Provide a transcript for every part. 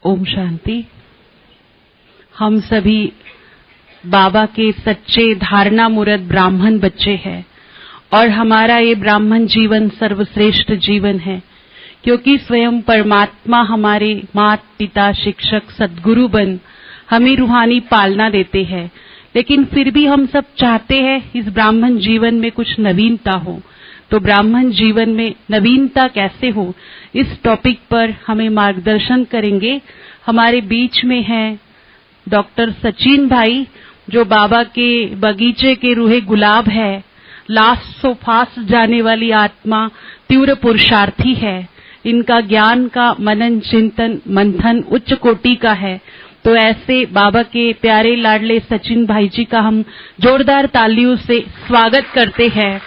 ओम शांति। हम सभी बाबा के सच्चे धारणा मूर्त ब्राह्मण बच्चे हैं और हमारा ये ब्राह्मण जीवन सर्वश्रेष्ठ जीवन है, क्योंकि स्वयं परमात्मा हमारे माता पिता शिक्षक सद्गुरु बन हमें रूहानी पालना देते हैं। लेकिन फिर भी हम सब चाहते हैं इस ब्राह्मण जीवन में कुछ नवीनता हो। तो ब्राह्मण जीवन में नवीनता कैसे हो, इस टॉपिक पर हमें मार्गदर्शन करेंगे। हमारे बीच में हैं डॉक्टर सचिन भाई, जो बाबा के बगीचे के रूहे गुलाब है, लास्ट सो फास्ट जाने वाली आत्मा, तीव्र पुरुषार्थी है। इनका ज्ञान का मनन चिंतन मंथन उच्च कोटि का है। तो ऐसे बाबा के प्यारे लाडले सचिन भाई जी का हम जोरदार तालियों से स्वागत करते हैं।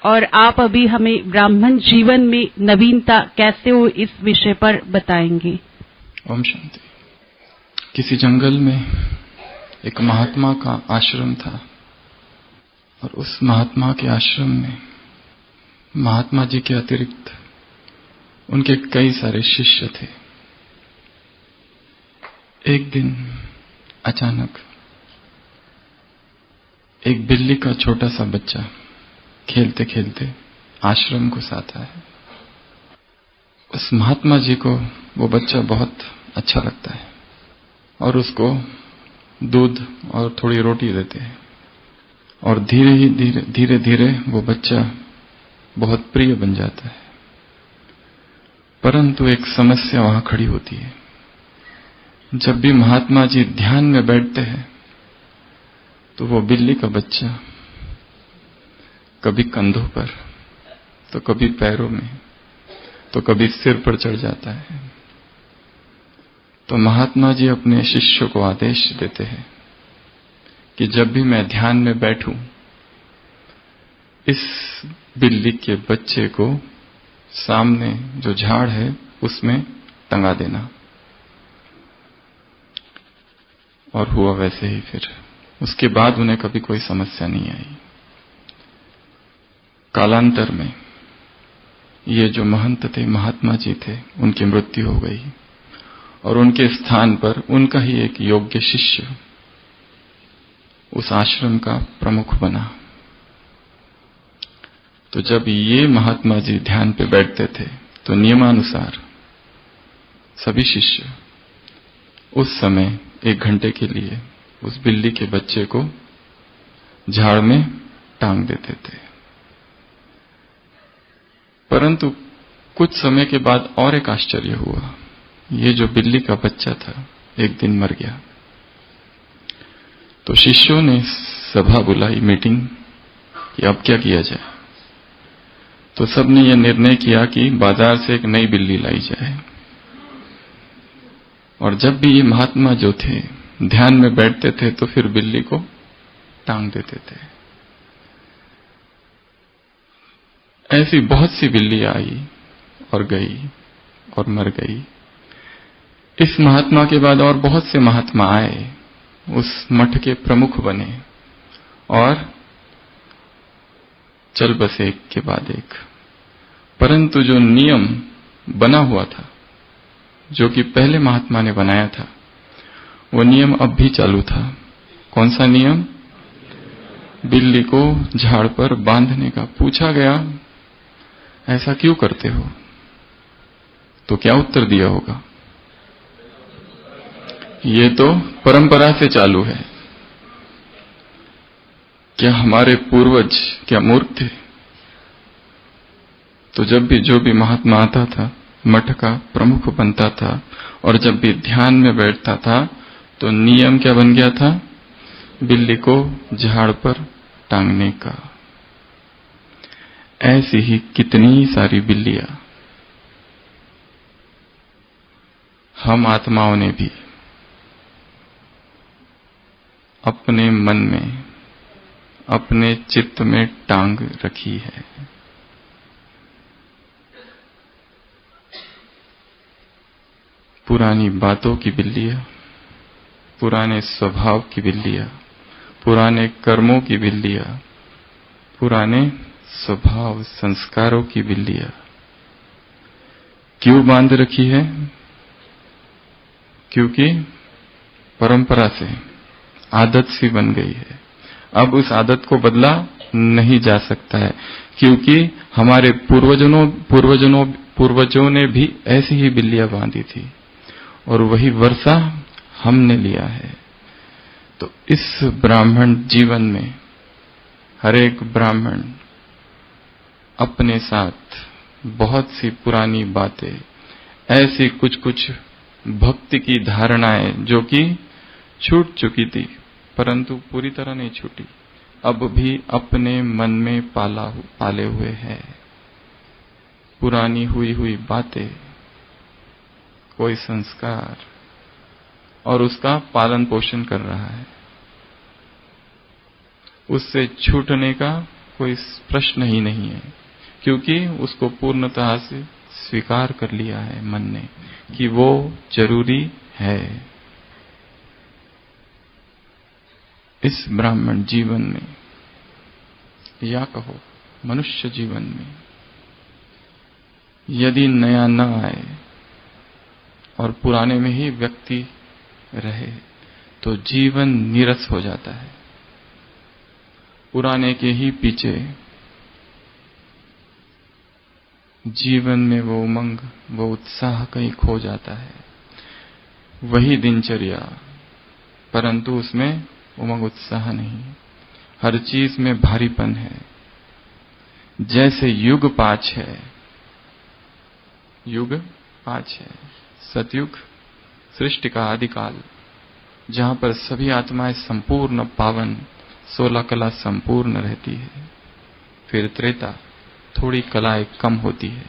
और आप अभी हमें ब्राह्मण जीवन में नवीनता कैसे हो इस विषय पर बताएंगे। ओम शांति। किसी जंगल में एक महात्मा का आश्रम था और उस महात्मा के आश्रम में महात्मा जी के अतिरिक्त उनके कई सारे शिष्य थे। एक दिन अचानक एक बिल्ली का छोटा सा बच्चा खेलते खेलते आश्रम घुस आता है। उस महात्मा जी को वो बच्चा बहुत अच्छा लगता है और उसको दूध और थोड़ी रोटी देते हैं और धीरे धीरे वो बच्चा बहुत प्रिय बन जाता है। परंतु एक समस्या वहां खड़ी होती है। जब भी महात्मा जी ध्यान में बैठते हैं तो वो बिल्ली का बच्चा कभी कंधों पर, तो कभी पैरों में, तो कभी सिर पर चढ़ जाता है। तो महात्मा जी अपने शिष्यों को आदेश देते हैं कि जब भी मैं ध्यान में बैठूं, इस बिल्ली के बच्चे को सामने जो झाड़ है उसमें टंगा देना। और हुआ वैसे ही। फिर उसके बाद उन्हें कभी कोई समस्या नहीं आई। कालांतर में ये जो महंत थे, महात्मा जी थे, उनकी मृत्यु हो गई और उनके स्थान पर उनका ही एक योग्य शिष्य उस आश्रम का प्रमुख बना। तो जब ये महात्मा जी ध्यान पे बैठते थे तो नियमानुसार सभी शिष्य उस समय 1 घंटे के लिए उस बिल्ली के बच्चे को झाड़ में टांग देते थे। परंतु कुछ समय के बाद और एक आश्चर्य हुआ। ये जो बिल्ली का बच्चा था एक दिन मर गया। तो शिष्यों ने सभा बुलाई, मीटिंग, कि अब क्या किया जाए। तो सबने यह निर्णय किया कि बाजार से एक नई बिल्ली लाई जाए। और जब भी ये महात्मा जो थे ध्यान में बैठते थे तो फिर बिल्ली को टांग देते थे। ऐसी बहुत सी बिल्लियां आई और गई और मर गई। इस महात्मा के बाद और बहुत से महात्मा आए, उस मठ के प्रमुख बने और चल बसे एक के बाद एक। परंतु जो नियम बना हुआ था, जो कि पहले महात्मा ने बनाया था, वो नियम अब भी चालू था। कौन सा नियम? बिल्ली को झाड़ पर बांधने का। पूछा गया, ऐसा क्यों करते हो? तो क्या उत्तर दिया होगा? ये तो परंपरा से चालू है। क्या हमारे पूर्वज क्या मूर्ख थे? तो जब भी जो भी महात्मा आता था, मठ का प्रमुख बनता था और जब भी ध्यान में बैठता था तो नियम क्या बन गया था? बिल्ली को झाड़ पर टांगने का। ऐसी ही कितनी सारी बिल्लियां हम आत्माओं ने भी अपने मन में, अपने चित्त में टांग रखी है। पुरानी बातों की बिल्लियां, पुराने स्वभाव की बिल्लियां, पुराने कर्मों की बिल्लियां, पुराने स्वभाव संस्कारों की बिल्लियां क्यों बांध रखी है? क्योंकि परंपरा से आदत सी बन गई है। अब उस आदत को बदला नहीं जा सकता है, क्योंकि हमारे पूर्वजों ने भी ऐसी ही बिल्लियां बांधी थी और वही वर्षा हमने लिया है। तो इस ब्राह्मण जीवन में हर एक ब्राह्मण अपने साथ बहुत सी पुरानी बातें, ऐसी कुछ कुछ भक्ति की धारणाएं जो कि छूट चुकी थी परंतु पूरी तरह नहीं छूटी, अब भी अपने मन में पाले हुए है। पुरानी हुई बातें, कोई संस्कार, और उसका पालन पोषण कर रहा है। उससे छूटने का कोई प्रश्न ही नहीं है, क्योंकि उसको पूर्णतः से स्वीकार कर लिया है मन ने कि वो जरूरी है। इस ब्राह्मण जीवन में, या कहो मनुष्य जीवन में, यदि नया न आए और पुराने में ही व्यक्ति रहे तो जीवन नीरस हो जाता है। पुराने के ही पीछे जीवन में वो उमंग, वो उत्साह कहीं खो जाता है। वही दिनचर्या, परंतु उसमें उमंग उत्साह नहीं, हर चीज में भारीपन है। जैसे युग 5 है, युग 5 है, सतयुग सृष्टि का आदिकाल, जहां पर सभी आत्माएं संपूर्ण पावन, 16 कला संपूर्ण रहती है। फिर त्रेता, थोड़ी कलाएं कम होती है।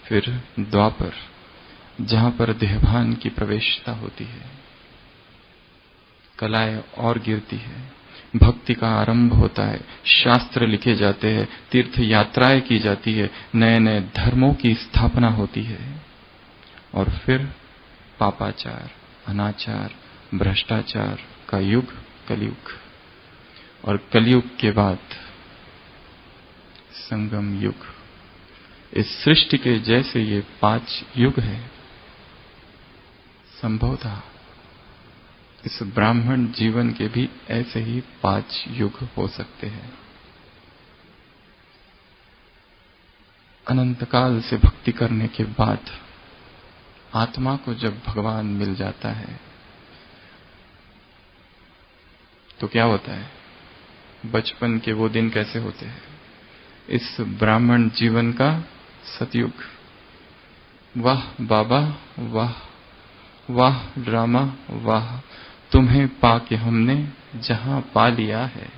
फिर द्वापर, जहां पर देहभान की प्रवेशता होती है, कलाएं और गिरती है। भक्ति का आरंभ होता है, शास्त्र लिखे जाते हैं, तीर्थ यात्राएं की जाती है, नए नए धर्मों की स्थापना होती है। और फिर पापाचार, अनाचार, भ्रष्टाचार का युग कलयुग, और कलयुग के बाद संगम युग। इस सृष्टि के जैसे ये 5 युग है, संभवतः इस ब्राह्मण जीवन के भी ऐसे ही 5 युग हो सकते हैं। अनंत काल से भक्ति करने के बाद आत्मा को जब भगवान मिल जाता है तो क्या होता है? बचपन के वो दिन कैसे होते हैं? इस ब्राह्मण जीवन का सतयुग। वाह बाबा वाह, वाह ड्रामा वाह, तुम्हें पाके हमने जहां पा लिया है।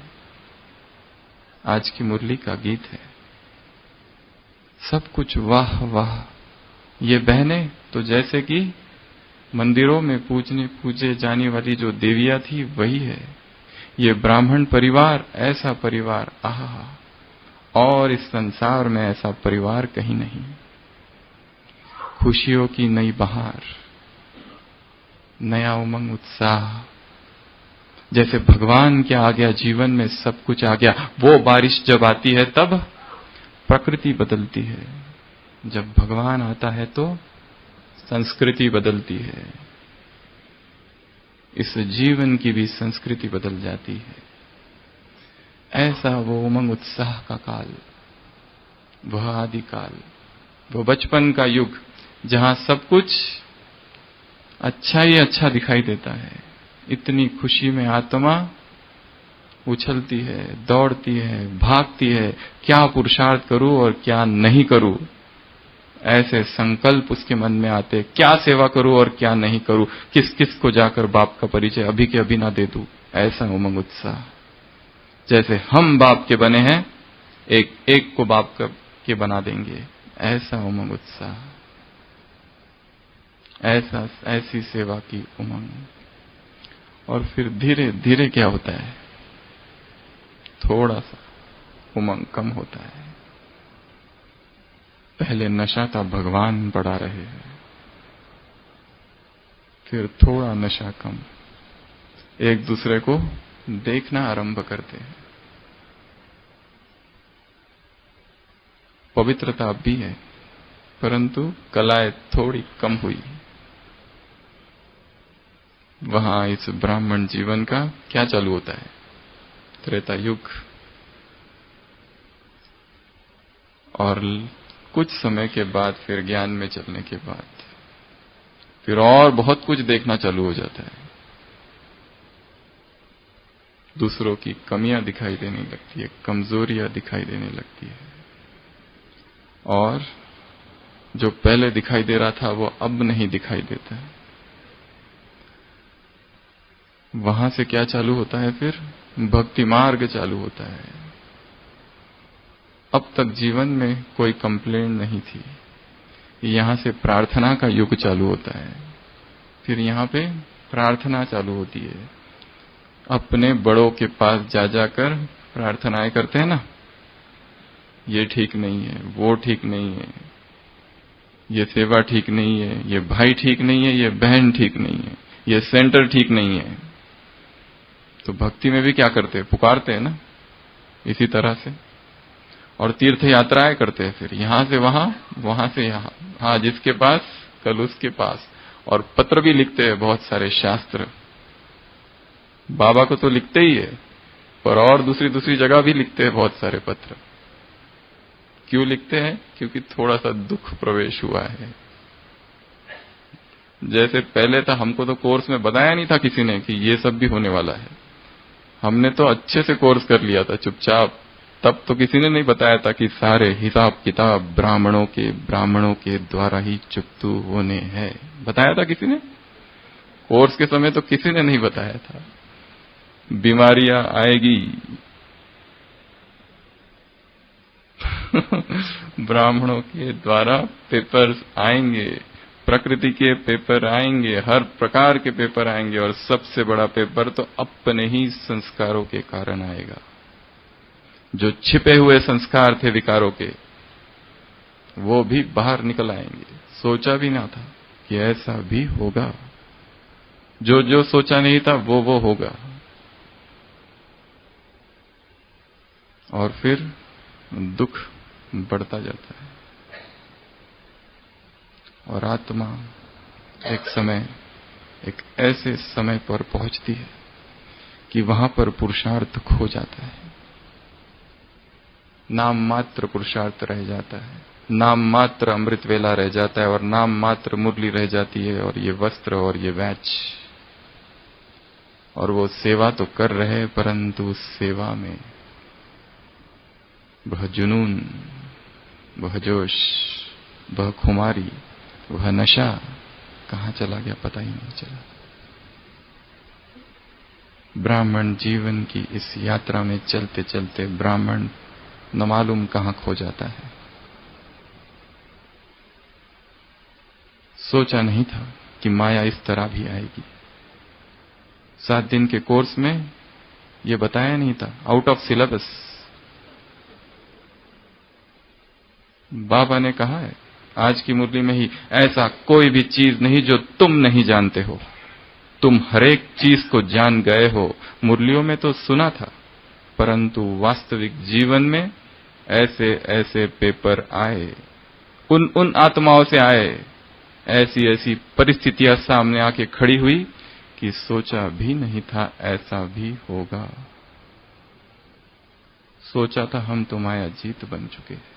आज की मुरली का गीत है। सब कुछ वाह वाह। ये बहनें तो जैसे कि मंदिरों में पूजे जाने वाली जो देवियां थी वही है। ये ब्राह्मण परिवार, ऐसा परिवार, आहा, और इस संसार में ऐसा परिवार कहीं नहीं। खुशियों की नई बहार, नया उमंग उत्साह, जैसे भगवान के आ गया जीवन में, सब कुछ आ गया। वो बारिश जब आती है तब प्रकृति बदलती है, जब भगवान आता है तो संस्कृति बदलती है। इस जीवन की भी संस्कृति बदल जाती है। ऐसा वो उमंग उत्साह का काल, वह आदिकाल, वो बचपन का युग, जहां सब कुछ अच्छा ही अच्छा दिखाई देता है। इतनी खुशी में आत्मा उछलती है, दौड़ती है, भागती है, क्या पुरुषार्थ करूं और क्या नहीं करूं। ऐसे संकल्प उसके मन में आते, क्या सेवा करूं और क्या नहीं करूं, किस किस को जाकर बाप का परिचय अभी के अभी ना दे दूं, ऐसा उमंग उत्साह। जैसे हम बाप के बने हैं, एक एक को बाप के बना देंगे, ऐसा उमंग उत्साह, ऐसी सेवा की उमंग। और फिर धीरे धीरे क्या होता है, थोड़ा सा उमंग कम होता है। पहले नशा था भगवान बढ़ा रहे हैं, फिर थोड़ा नशा कम, एक दूसरे को देखना आरंभ करते हैं। पवित्रता भी है, परंतु कलाएं थोड़ी कम हुई। वहां इस ब्राह्मण जीवन का क्या चालू होता है, त्रेता युग, और कुछ समय के बाद फिर ज्ञान में चलने के बाद फिर और बहुत कुछ देखना चालू हो जाता है। दूसरों की कमियां दिखाई देने लगती है, कमजोरियां दिखाई देने लगती है, और जो पहले दिखाई दे रहा था वो अब नहीं दिखाई देता है। वहां से क्या चालू होता है, फिर भक्ति मार्ग चालू होता है। अब तक जीवन में कोई कंप्लेंट नहीं थी, यहां से प्रार्थना का युग चालू होता है। फिर यहां पे प्रार्थना चालू होती है, अपने बड़ों के पास जा जाकर प्रार्थनाएं करते हैं ना, ये ठीक नहीं है, वो ठीक नहीं है, ये सेवा ठीक नहीं है, ये भाई ठीक नहीं है, ये बहन ठीक नहीं है, ये सेंटर ठीक नहीं है। तो भक्ति में भी क्या करते हैं, पुकारते हैं ना, इसी तरह से। और तीर्थ यात्राएं करते हैं, फिर यहां से वहां, वहां से यहां, हाँ जिसके पास कल उसके पास। और पत्र भी लिखते हैं, बहुत सारे शास्त्र बाबा को तो लिखते ही है, पर और दूसरी दूसरी जगह भी लिखते हैं बहुत सारे पत्र। क्यों लिखते हैं, क्योंकि थोड़ा सा दुख प्रवेश हुआ है। जैसे पहले था, हमको तो कोर्स में बताया नहीं था किसी ने कि ये सब भी होने वाला है। हमने तो अच्छे से कोर्स कर लिया था चुपचाप, तब तो किसी ने नहीं बताया था कि सारे हिसाब किताब ब्राह्मणों के द्वारा ही चुकतू होने हैं। बताया था किसी ने? कोर्स के समय तो किसी ने नहीं बताया था। बीमारियां आएगी ब्राह्मणों के द्वारा पेपर्स आएंगे, प्रकृति के पेपर आएंगे, हर प्रकार के पेपर आएंगे, और सबसे बड़ा पेपर तो अपने ही संस्कारों के कारण आएगा। जो छिपे हुए संस्कार थे विकारों के, वो भी बाहर निकल आएंगे। सोचा भी ना था कि ऐसा भी होगा, जो जो सोचा नहीं था वो होगा। और फिर दुख बढ़ता जाता है, और आत्मा एक समय, एक ऐसे समय पर पहुंचती है कि वहां पर पुरुषार्थ खो जाता है। नाम मात्र पुरुषार्थ रह जाता है, नाम मात्र अमृत वेला रह जाता है, और नाम मात्र मुरली रह जाती है, और ये वस्त्र और ये वैच। और वो सेवा तो कर रहे, परंतु उस सेवा में वह जुनून, वह जोश, वह खुमारी, वह नशा कहां चला गया पता ही नहीं चला। ब्राह्मण जीवन की इस यात्रा में चलते चलते ब्राह्मण न मालूम कहां खो जाता है। सोचा नहीं था कि माया इस तरह भी आएगी। 7 दिन के कोर्स में ये बताया नहीं था, आउट ऑफ सिलेबस। बाबा ने कहा है आज की मुरली में ही, ऐसा कोई भी चीज नहीं जो तुम नहीं जानते हो। तुम हरेक चीज को जान गए हो। मुरलियों में तो सुना था, परंतु वास्तविक जीवन में ऐसे ऐसे पेपर आए, उन आत्माओं से आए, ऐसी ऐसी परिस्थितियां सामने आके खड़ी हुई कि सोचा भी नहीं था ऐसा भी होगा। सोचा था हम तो माया जीत बन चुके हैं।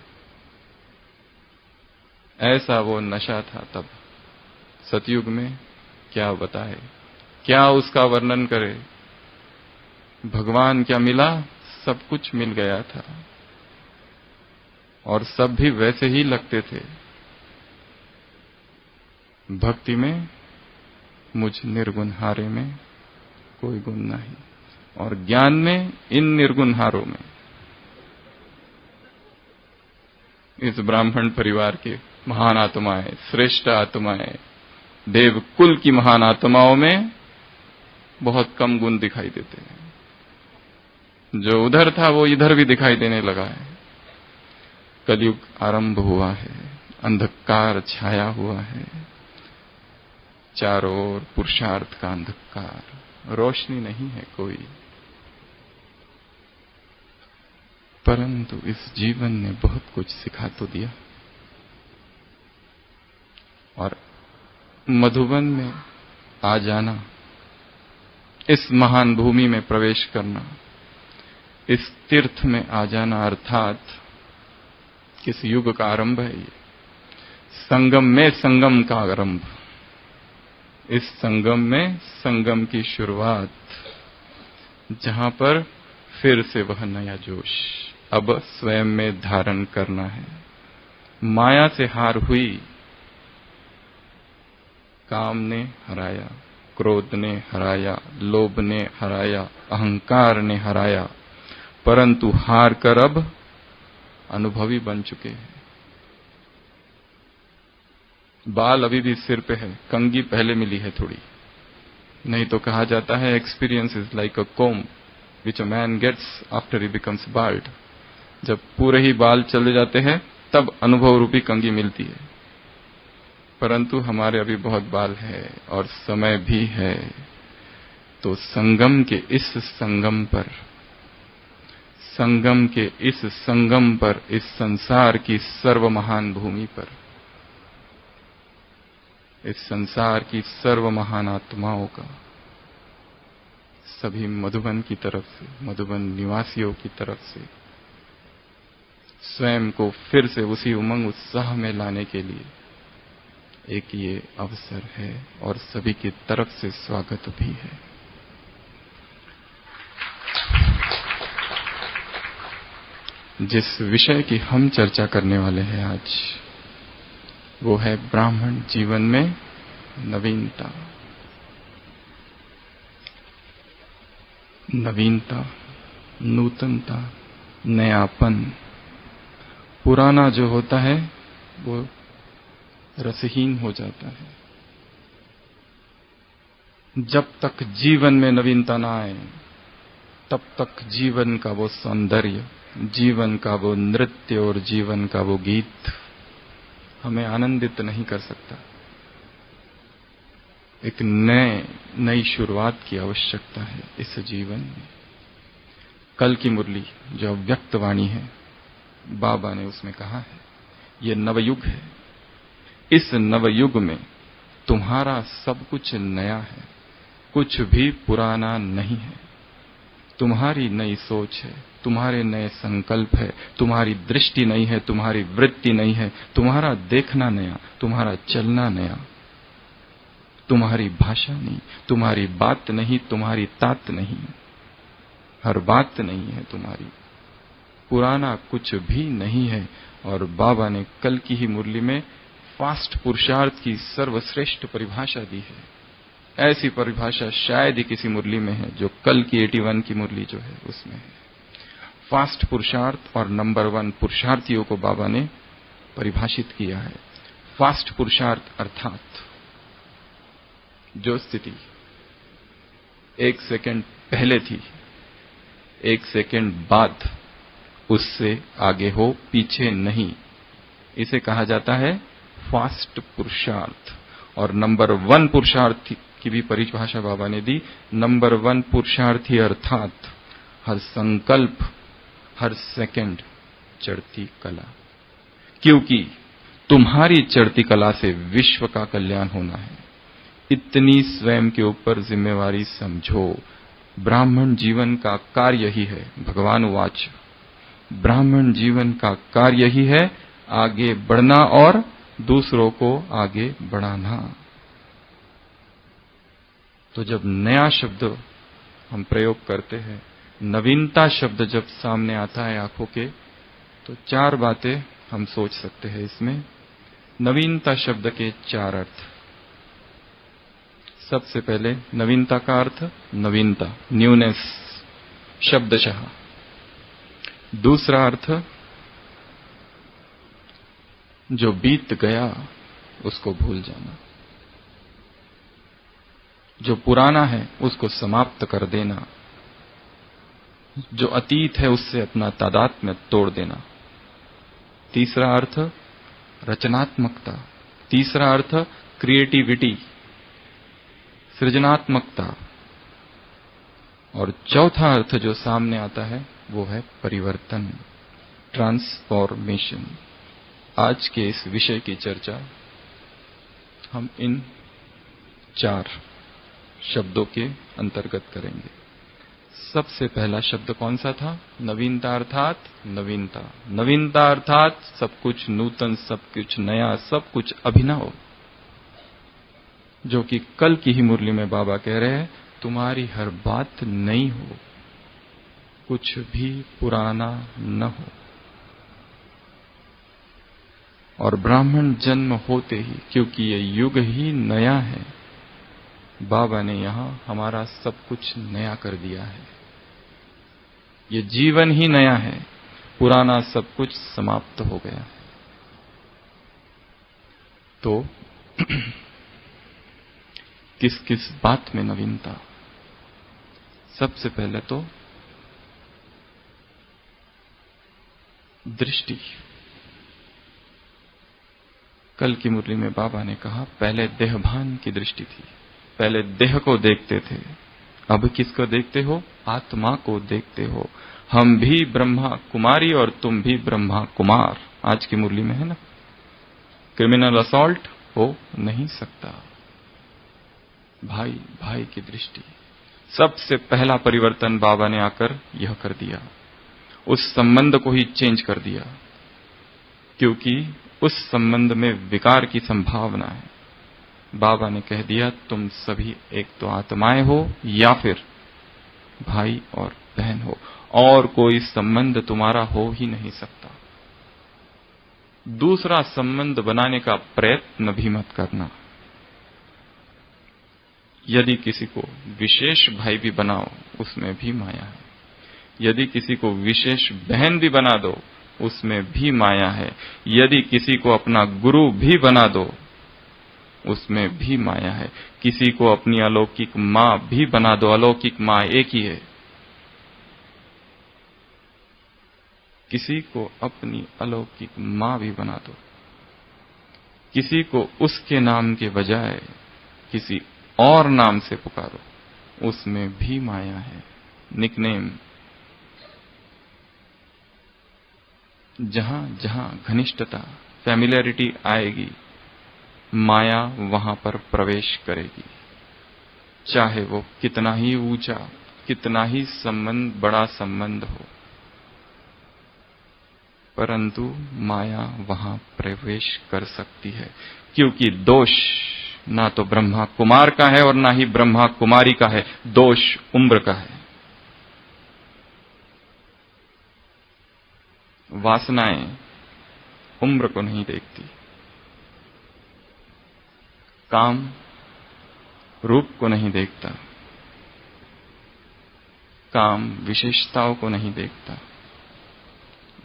ऐसा वो नशा था तब। सतयुग में क्या बताए, क्या उसका वर्णन करे। भगवान क्या मिला, सब कुछ मिल गया था, और सब भी वैसे ही लगते थे। भक्ति में मुझ निर्गुण हारे में कोई गुण नहीं, और ज्ञान में इन निर्गुण हारों में, इस ब्राह्मण परिवार के महान आत्माएं, श्रेष्ठ आत्माएं, देव कुल की महान आत्माओं में बहुत कम गुण दिखाई देते हैं। जो उधर था वो इधर भी दिखाई देने लगा है। कलयुग आरंभ हुआ है, अंधकार छाया हुआ है, चारों ओर पुरुषार्थ का अंधकार, रोशनी नहीं है कोई। परंतु इस जीवन ने बहुत कुछ सिखा तो दिया, और मधुबन में आ जाना, इस महान भूमि में प्रवेश करना, इस तीर्थ में आ जाना, अर्थात किस युग का आरंभ है ये? संगम में संगम का आरंभ, इस संगम में संगम की शुरुआत, जहां पर फिर से वह नया जोश अब स्वयं में धारण करना है। माया से हार हुई, काम ने हराया, क्रोध ने हराया, लोभ ने हराया, अहंकार ने हराया, परंतु हार कर अब अनुभवी बन चुके हैं। बाल अभी भी सिर पे है, कंघी पहले मिली है थोड़ी, नहीं तो कहा जाता है experience is like a comb which a man gets after he becomes bald. जब पूरे ही बाल चले जाते हैं तब अनुभव रूपी कंघी मिलती है, परंतु हमारे अभी बहुत बाल है और समय भी है। तो संगम के इस संगम पर, संगम के इस संगम पर, इस संसार की सर्व महान भूमि पर, इस संसार की सर्व महान आत्माओं का, सभी मधुबन की तरफ से, मधुबन निवासियों की तरफ से स्वयं को फिर से उसी उमंग उत्साह में लाने के लिए एक ये अवसर है, और सभी की तरफ से स्वागत भी है। जिस विषय की हम चर्चा करने वाले हैं आज, वो है ब्राह्मण जीवन में नवीनता। नवीनता, नूतनता, नयापन। पुराना जो होता है वो रसहीन हो जाता है। जब तक जीवन में नवीनता ना आए, तब तक जीवन का वो सौंदर्य, जीवन का वो नृत्य और जीवन का वो गीत हमें आनंदित नहीं कर सकता। एक नई शुरुआत की आवश्यकता है इस जीवन में। कल की मुरली जो व्यक्त वाणी है, बाबा ने उसमें कहा है, ये नवयुग है। इस नवयुग में तुम्हारा सब कुछ नया है, कुछ भी पुराना नहीं है। तुम्हारी नई सोच है, तुम्हारे नए संकल्प है, तुम्हारी दृष्टि नई है, तुम्हारी वृत्ति नई है, तुम्हारा देखना नया, तुम्हारा चलना नया, तुम्हारी भाषा नहीं, तुम्हारी बात नहीं, तुम्हारी तात नहीं, हर बात नहीं है तुम्हारी। पुराना कुछ भी नहीं है। और बाबा ने कल की ही मुरली में फास्ट पुरुषार्थ की सर्वश्रेष्ठ परिभाषा दी है। ऐसी परिभाषा शायद ही किसी मुरली में है, जो कल की 81 की मुरली जो है उसमें है। फास्ट पुरुषार्थ और नंबर 1 पुरुषार्थियों को बाबा ने परिभाषित किया है। फास्ट पुरुषार्थ अर्थात जो स्थिति 1 सेकंड पहले थी, 1 सेकंड बाद उससे आगे हो, पीछे नहीं, इसे कहा जाता है फास्ट पुरुषार्थ। और नंबर 1 पुरुषार्थ की भी परिभाषा बाबा ने दी। नंबर 1 पुरुषार्थी अर्थात हर संकल्प, हर सेकंड चढ़ती कला, क्योंकि तुम्हारी चढ़ती कला से विश्व का कल्याण होना है। इतनी स्वयं के ऊपर जिम्मेवारी समझो। ब्राह्मण जीवन का कार्य ही है, भगवान वाच, ब्राह्मण जीवन का कार्य ही है आगे बढ़ना और दूसरों को आगे बढ़ाना। तो जब नया शब्द हम प्रयोग करते हैं, नवीनता शब्द जब सामने आता है आंखों के, तो 4 बातें हम सोच सकते हैं इसमें। नवीनता शब्द के 4 अर्थ। सबसे पहले नवीनता का अर्थ नवीनता, न्यूनेस शब्दशः। दूसरा अर्थ जो बीत गया उसको भूल जाना, जो पुराना है उसको समाप्त कर देना, जो अतीत है उससे अपना तादात्म्य तोड़ देना। तीसरा अर्थ रचनात्मकता, तीसरा अर्थ क्रिएटिविटी, सृजनात्मकता, और चौथा अर्थ जो सामने आता है वो है परिवर्तन, ट्रांसफॉर्मेशन। आज के इस विषय की चर्चा हम इन 4 शब्दों के अंतर्गत करेंगे। सबसे पहला शब्द कौन सा था? नवीनता अर्थात नवीनता। नवीनता अर्थात सब कुछ नूतन, सब कुछ नया, सब कुछ अभिनव, जो कि कल की ही मुरली में बाबा कह रहे हैं, तुम्हारी हर बात नई हो, कुछ भी पुराना न हो। और ब्राह्मण जन्म होते ही, क्योंकि ये युग ही नया है, बाबा ने यहां हमारा सब कुछ नया कर दिया है। ये जीवन ही नया है, पुराना सब कुछ समाप्त हो गया है। तो किस किस बात में नवीनता? सबसे पहले तो दृष्टि। कल की मुरली में बाबा ने कहा पहले देहभान की दृष्टि थी, पहले देह को देखते थे, अब किसको देखते हो? आत्मा को देखते हो। हम भी ब्रह्मा कुमारी और तुम भी ब्रह्मा कुमार, आज की मुरली में है ना। क्रिमिनल असॉल्ट हो नहीं सकता। भाई भाई की दृष्टि, सबसे पहला परिवर्तन बाबा ने आकर यह कर दिया, उस संबंध को ही चेंज कर दिया, क्योंकि उस संबंध में विकार की संभावना है। बाबा ने कह दिया तुम सभी एक तो आत्माएं हो या फिर भाई और बहन हो, और कोई संबंध तुम्हारा हो ही नहीं सकता। दूसरा संबंध बनाने का प्रयत्न भी मत करना। यदि किसी को विशेष भाई भी बनाओ उसमें भी माया है, यदि किसी को विशेष बहन भी बना दो उसमें भी माया है, यदि किसी को अपना गुरु भी बना दो उसमें भी माया है, किसी को अपनी अलौकिक मां भी बना दो, अलौकिक मां एक ही है। किसी को अपनी अलौकिक मां भी बना दो, किसी को उसके नाम के बजाय किसी और नाम से पुकारो, उसमें भी माया है। निकनेम, जहां जहां घनिष्ठता, फैमिलियरिटी आएगी, माया वहां पर प्रवेश करेगी, चाहे वो कितना ही ऊंचा, कितना ही संबंध, बड़ा संबंध हो, परंतु माया वहां प्रवेश कर सकती है, क्योंकि दोष ना तो ब्रह्मा कुमार का है और ना ही ब्रह्मा कुमारी का है, दोष उम्र का है। वासनाएं उम्र को नहीं देखती, काम रूप को नहीं देखता, काम विशेषताओं को नहीं देखता।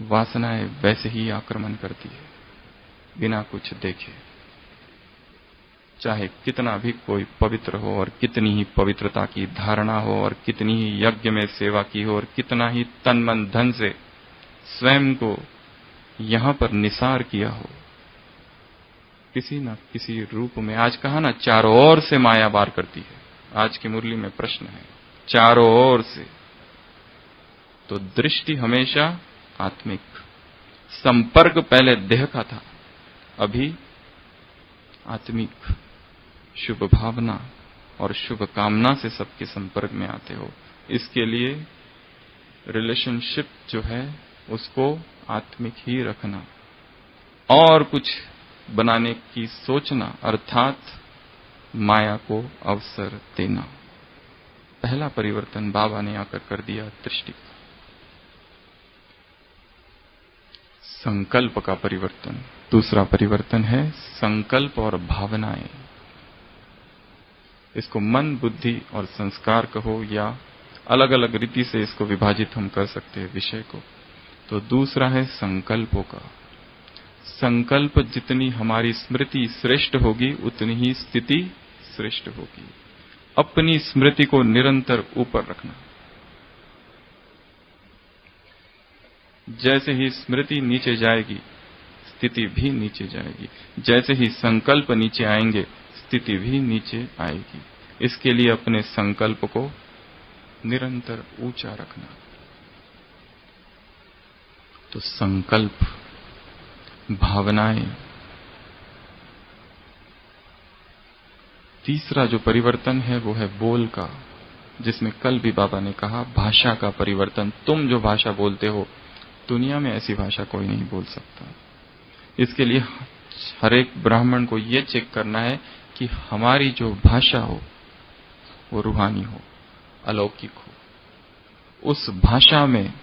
वासनाएं वैसे ही आक्रमण करती है बिना कुछ देखे, चाहे कितना भी कोई पवित्र हो और कितनी ही पवित्रता की धारणा हो और कितनी ही यज्ञ में सेवा की हो और कितना ही तन मन धन से स्वयं को यहां पर निसार किया हो, किसी न किसी रूप में, आज कहा ना चारों ओर से माया वार करती है। आज की मुरली में प्रश्न है, चारों ओर से। तो दृष्टि हमेशा आत्मिक, संपर्क पहले देह का था, अभी आत्मिक, शुभ भावना और शुभ कामना से सबके संपर्क में आते हो। इसके लिए रिलेशनशिप जो है उसको आत्मिक ही रखना, और कुछ बनाने की सोचना अर्थात माया को अवसर देना। पहला परिवर्तन बाबा ने आकर कर दिया दृष्टि। संकल्प का परिवर्तन, दूसरा परिवर्तन है संकल्प और भावनाएं। इसको मन, बुद्धि और संस्कार कहो या अलग अलग रीति से इसको विभाजित हम कर सकते हैं विषय को। तो दूसरा है संकल्पों का। संकल्प जितनी हमारी स्मृति श्रेष्ठ होगी उतनी ही स्थिति श्रेष्ठ होगी। अपनी स्मृति को निरंतर ऊपर रखना। जैसे ही स्मृति नीचे जाएगी स्थिति भी नीचे जाएगी, जैसे ही संकल्प नीचे आएंगे स्थिति भी नीचे आएगी। इसके लिए अपने संकल्प को निरंतर ऊंचा रखना। तो संकल्प, भावनाएं। तीसरा जो परिवर्तन है वो है बोल का, जिसमें कल भी बाबा ने कहा भाषा का परिवर्तन। तुम जो भाषा बोलते हो दुनिया में ऐसी भाषा कोई नहीं बोल सकता। इसके लिए हर एक ब्राह्मण को यह चेक करना है कि हमारी जो भाषा हो वो रूहानी हो, अलौकिक हो। उस भाषा में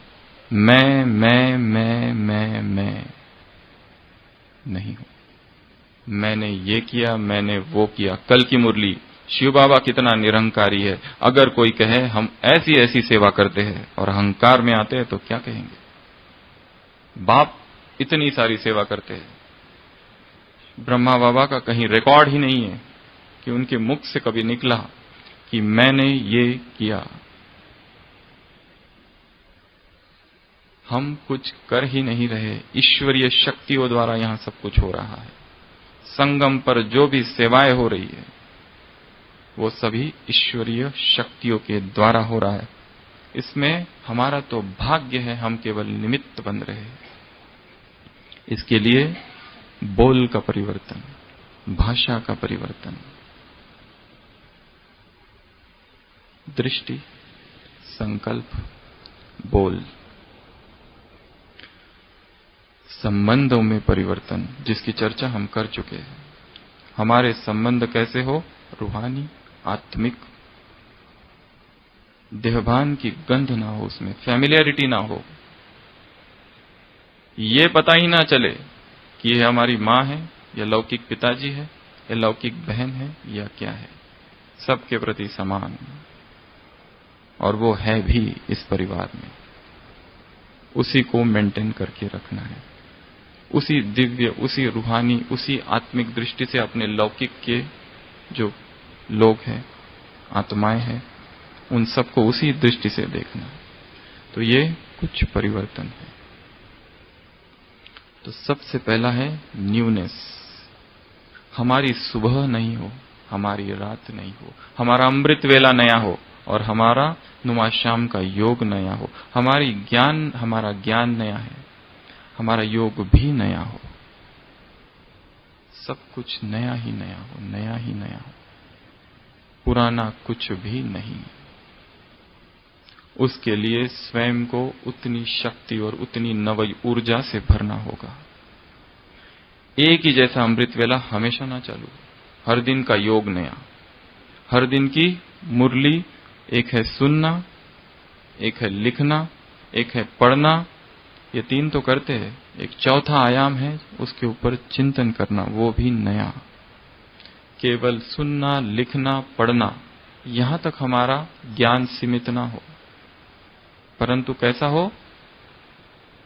मैं नहीं हूं। मैंने ये किया, मैंने वो किया। कल की मुरली, शिव बाबा कितना निरंकारी है। अगर कोई कहे हम ऐसी ऐसी सेवा करते हैं और अहंकार में आते हैं तो क्या कहेंगे? बाप इतनी सारी सेवा करते हैं। ब्रह्मा बाबा का कहीं रिकॉर्ड ही नहीं है कि उनके मुख से कभी निकला कि मैंने ये किया। हम कुछ कर ही नहीं रहे, ईश्वरीय शक्तियों द्वारा यहां सब कुछ हो रहा है। संगम पर जो भी सेवाएं हो रही है वो सभी ईश्वरीय शक्तियों के द्वारा हो रहा है। इसमें हमारा तो भाग्य है, हम केवल निमित्त बन रहे हैं। इसके लिए बोल का परिवर्तन, भाषा का परिवर्तन, दृष्टि, संकल्प, बोल। संबंधों में परिवर्तन, जिसकी चर्चा हम कर चुके हैं। हमारे संबंध कैसे हो? रूहानी, आत्मिक। देहभान की गंध ना हो, उसमें फैमिलियरिटी ना हो। ये पता ही ना चले कि ये हमारी मां है या लौकिक पिताजी है या लौकिक बहन है या क्या है। सबके प्रति समान, और वो है भी इस परिवार में। उसी को मेंटेन करके रखना है। उसी दिव्य, उसी रूहानी, उसी आत्मिक दृष्टि से अपने लौकिक के जो लोग हैं, आत्माएं हैं, उन सबको उसी दृष्टि से देखना। तो ये कुछ परिवर्तन है। तो सबसे पहला है न्यूनेस। हमारी सुबह नहीं हो, हमारी रात नहीं हो, हमारा अमृत वेला नया हो और हमारा नुमा शाम का योग नया हो। हमारा ज्ञान नया है, हमारा योग भी नया हो। सब कुछ नया ही नया हो, नया ही नया हो, पुराना कुछ भी नहीं। उसके लिए स्वयं को उतनी शक्ति और उतनी नव ऊर्जा से भरना होगा। एक ही जैसा अमृत वेला हमेशा ना चालू, हर दिन का योग नया। हर दिन की मुरली, एक है सुनना, एक है लिखना, एक है पढ़ना। ये तीन तो करते हैं, एक चौथा आयाम है उसके ऊपर चिंतन करना, वो भी नया। केवल सुनना, लिखना, पढ़ना, यहां तक हमारा ज्ञान सीमित ना हो, परंतु कैसा हो?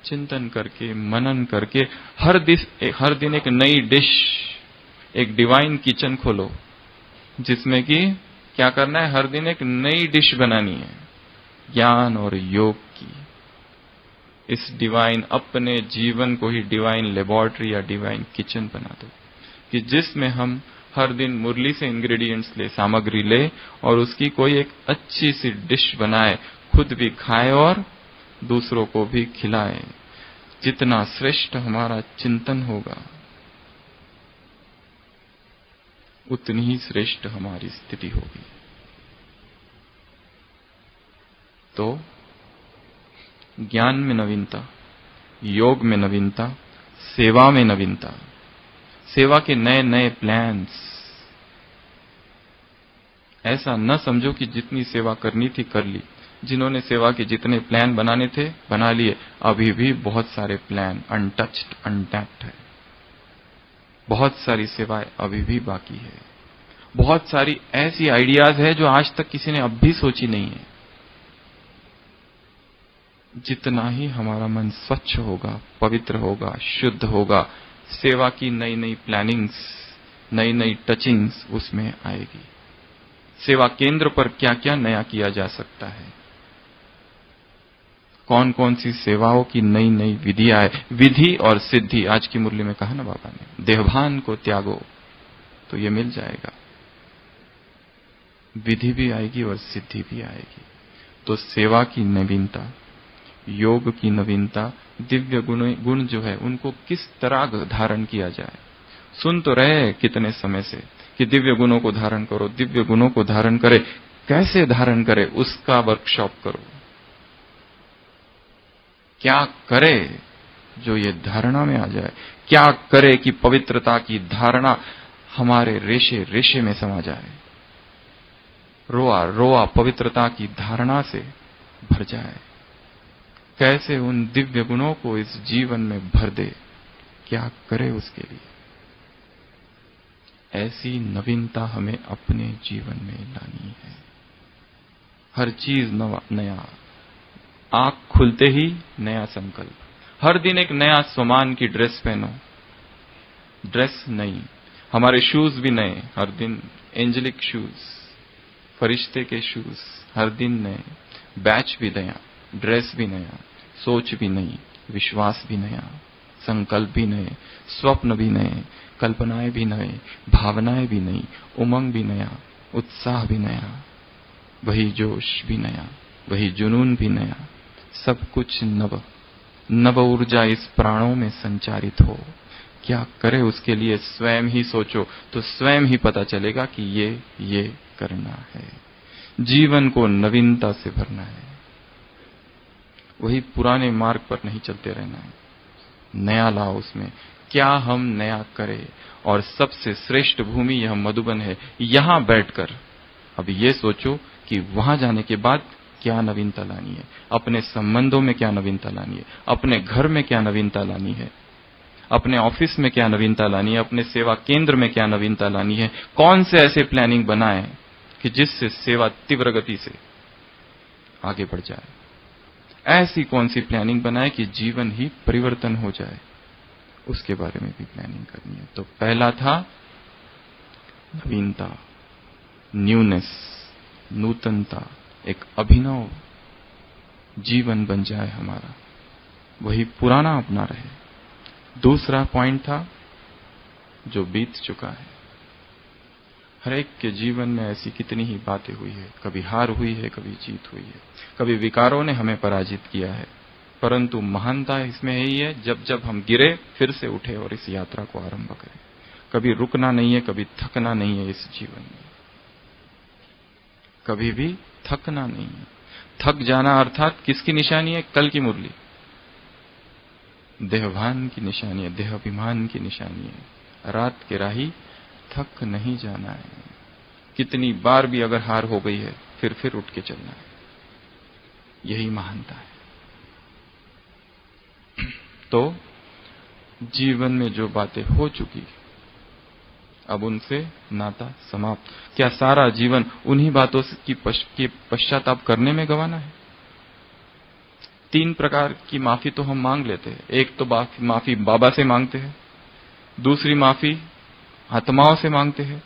चिंतन करके, मनन करके, हर दिन एक नई डिश, एक डिवाइन किचन खोलो, जिसमें कि क्या करना है? हर दिन एक नई डिश बनानी है, ज्ञान और योग की। इस डिवाइन, अपने जीवन को ही डिवाइन लेबोरेटरी या डिवाइन किचन बना दो, कि जिसमें हम हर दिन मुरली से इंग्रेडिएंट्स ले, सामग्री ले, और उसकी कोई एक अच्छी सी डिश बनाए, खुद भी खाए और दूसरों को भी खिलाए। जितना श्रेष्ठ हमारा चिंतन होगा उतनी ही श्रेष्ठ हमारी स्थिति होगी। तो ज्ञान में नवीनता, योग में नवीनता, सेवा में नवीनता, सेवा के नए नए प्लान्स। ऐसा न समझो कि जितनी सेवा करनी थी कर ली। जिन्होंने सेवा के जितने प्लान बनाने थे बना लिए, अभी भी बहुत सारे प्लान अनटच्ड, अनटैप्ड है। बहुत सारी सेवाएं अभी भी बाकी है। बहुत सारी ऐसी आइडियाज है जो आज तक किसी ने अब भी सोची नहीं है। जितना ही हमारा मन स्वच्छ होगा, पवित्र होगा, शुद्ध होगा, सेवा की नई नई प्लानिंग्स, नई नई टचिंग्स उसमें आएगी। सेवा केंद्र पर क्या क्या नया किया जा सकता है, कौन कौन सी सेवाओं की नई नई विधियां है। विधि और सिद्धि, आज की मुरली में कहा ना बाबा ने, देहभान को त्यागो तो ये मिल जाएगा। विधि भी आएगी और सिद्धि भी आएगी। तो सेवा की नवीनता, योग की नवीनता, दिव्य गुण जो है उनको किस तरह धारण किया जाए। सुन तो रहे कितने समय से कि दिव्य गुणों को धारण करो, दिव्य गुणों को धारण करे। कैसे धारण करे उसका वर्कशॉप करो। क्या करे जो ये धारणा में आ जाए, क्या करे कि पवित्रता की धारणा हमारे रेशे रेशे में समा जाए, रोआ रोआ पवित्रता की धारणा से भर जाए। कैसे उन दिव्य गुणों को इस जीवन में भर दे, क्या करे उसके लिए। ऐसी नवीनता हमें अपने जीवन में लानी है। हर चीज नया, आंख खुलते ही नया संकल्प। हर दिन एक नया स्वमान की ड्रेस पहनो, ड्रेस नई, हमारे शूज भी नए, हर दिन एंजेलिक शूज, फरिश्ते के शूज, हर दिन नए, बैच भी नया, ड्रेस भी नया, सोच भी नई, विश्वास भी नया, संकल्प भी नए, स्वप्न भी नए, कल्पनाएं भी नए, भावनाएं भी नई, उमंग भी नया, उत्साह भी नया, वही जोश भी नया, वही जुनून भी नया, सब कुछ नव। नव ऊर्जा इस प्राणों में संचारित हो। क्या करे उसके लिए स्वयं ही सोचो तो स्वयं ही पता चलेगा कि ये करना है। जीवन को नवीनता से भरना है। वही पुराने मार्ग पर नहीं चलते रहना है, नया लाओ उसमें। क्या हम नया करें, और सबसे श्रेष्ठ भूमि यह मधुबन है। यहां बैठकर अब ये सोचो कि वहां जाने के बाद क्या नवीनता लानी है, अपने संबंधों में क्या नवीनता लानी है, अपने घर में क्या नवीनता लानी है, अपने ऑफिस में क्या नवीनता लानी है, अपने सेवा केंद्र में क्या नवीनता लानी है। कौन से ऐसे प्लानिंग बनाएं कि जिससे सेवा तीव्र गति से आगे बढ़ जाए। ऐसी कौन सी प्लानिंग बनाए कि जीवन ही परिवर्तन हो जाए, उसके बारे में भी प्लानिंग करनी है। तो पहला था नवीनता, न्यूनेस, नूतनता, एक अभिनव जीवन बन जाए हमारा, वही पुराना अपना रहे। दूसरा पॉइंट था जो बीत चुका है। हर एक के जीवन में ऐसी कितनी ही बातें हुई है, कभी हार हुई है, कभी जीत हुई है, कभी विकारों ने हमें पराजित किया है, परंतु महानता इसमें यही है जब जब हम गिरे फिर से उठे और इस यात्रा को आरंभ करें। कभी रुकना नहीं है, कभी थकना नहीं है इस जीवन में, कभी भी थकना नहीं है। थक जाना अर्थात किसकी निशानी है? कल की मुरली, देहभान की निशानी है, देहाभिमान की निशानी है। रात के राही थक नहीं जाना है। कितनी बार भी अगर हार हो गई है फिर उठ के चलना है, यही महानता है। तो जीवन में जो बातें हो चुकी अब उनसे नाता समाप्त। क्या सारा जीवन उन्हीं बातों की पश्चाताप करने में गंवाना है? 3 प्रकार की माफी तो हम मांग लेते हैं। एक तो माफी बाबा से मांगते हैं, दूसरी माफी आत्माओं से मांगते हैं,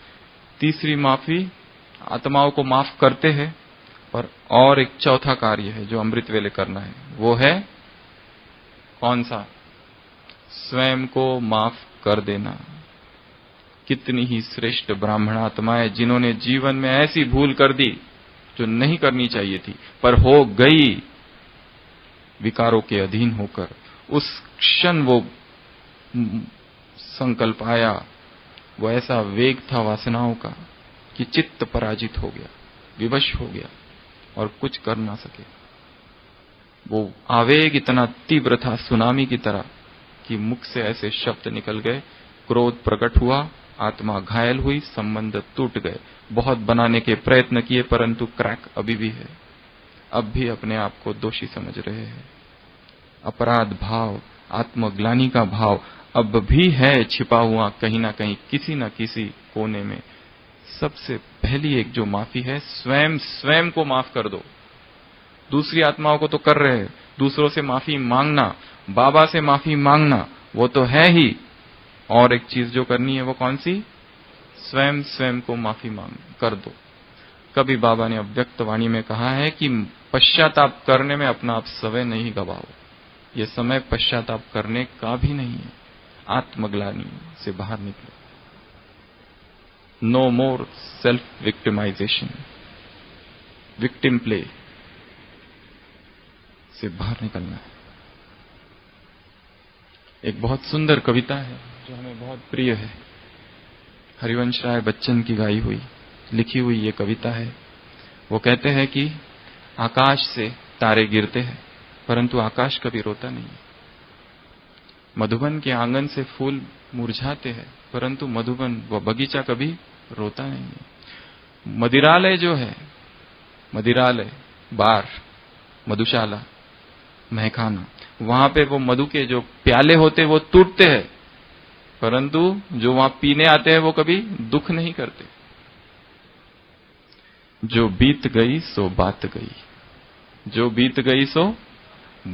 तीसरी माफी आत्माओं को माफ करते हैं, और एक चौथा कार्य है जो अमृत वेले करना है। वो है कौन सा? स्वयं को माफ कर देना। कितनी ही श्रेष्ठ ब्राह्मण आत्माएं जिन्होंने जीवन में ऐसी भूल कर दी जो नहीं करनी चाहिए थी, पर हो गई विकारों के अधीन होकर। उस क्षण वो संकल्प आया, वो ऐसा वेग था वासनाओं का कि चित्त पराजित हो गया, विवश हो गया और कुछ कर ना सके। वो आवेग इतना तीव्र था सुनामी की तरह कि मुख से ऐसे शब्द निकल गए, क्रोध प्रकट हुआ, आत्मा घायल हुई, संबंध टूट गए। बहुत बनाने के प्रयत्न किए परंतु क्रैक अभी भी है। अब भी अपने आप को दोषी समझ रहे हैं। अपराध भाव, आत्मग्लानि का भाव अब भी है छिपा हुआ कहीं ना कहीं, किसी न किसी कोने में सबसे पहली एक जो माफी है, स्वयं को माफ कर दो। दूसरी आत्माओं को तो कर रहे हैं, दूसरों से माफी मांगना, बाबा से माफी मांगना वो तो है ही, और एक चीज जो करनी है वो कौन सी? स्वयं को माफी मांग कर दो। कभी बाबा ने अव्यक्त वाणी में कहा है कि पश्चाताप करने में अपना आप समय नहीं गवाओ। ये समय पश्चाताप करने का भी नहीं है। आत्मग्लानि से बाहर निकलो। No more self victimization, victim play से बाहर निकलना है। एक बहुत सुंदर कविता है जो हमें बहुत प्रिय है, हरिवंश राय बच्चन की गाई हुई, लिखी हुई ये कविता है। वो कहते हैं कि आकाश से तारे गिरते हैं परंतु आकाश कभी रोता नहीं। मधुबन के आंगन से फूल मुरझाते हैं परंतु मधुबन व बगीचा कभी रोता नहीं है। मदिरालय जो है, मदिरालय, बार, मधुशाला, महखाना, वहां पे वो मधु के जो प्याले होते वो टूटते हैं परंतु जो वहां पीने आते हैं वो कभी दुख नहीं करते। जो बीत गई सो बात गई, जो बीत गई सो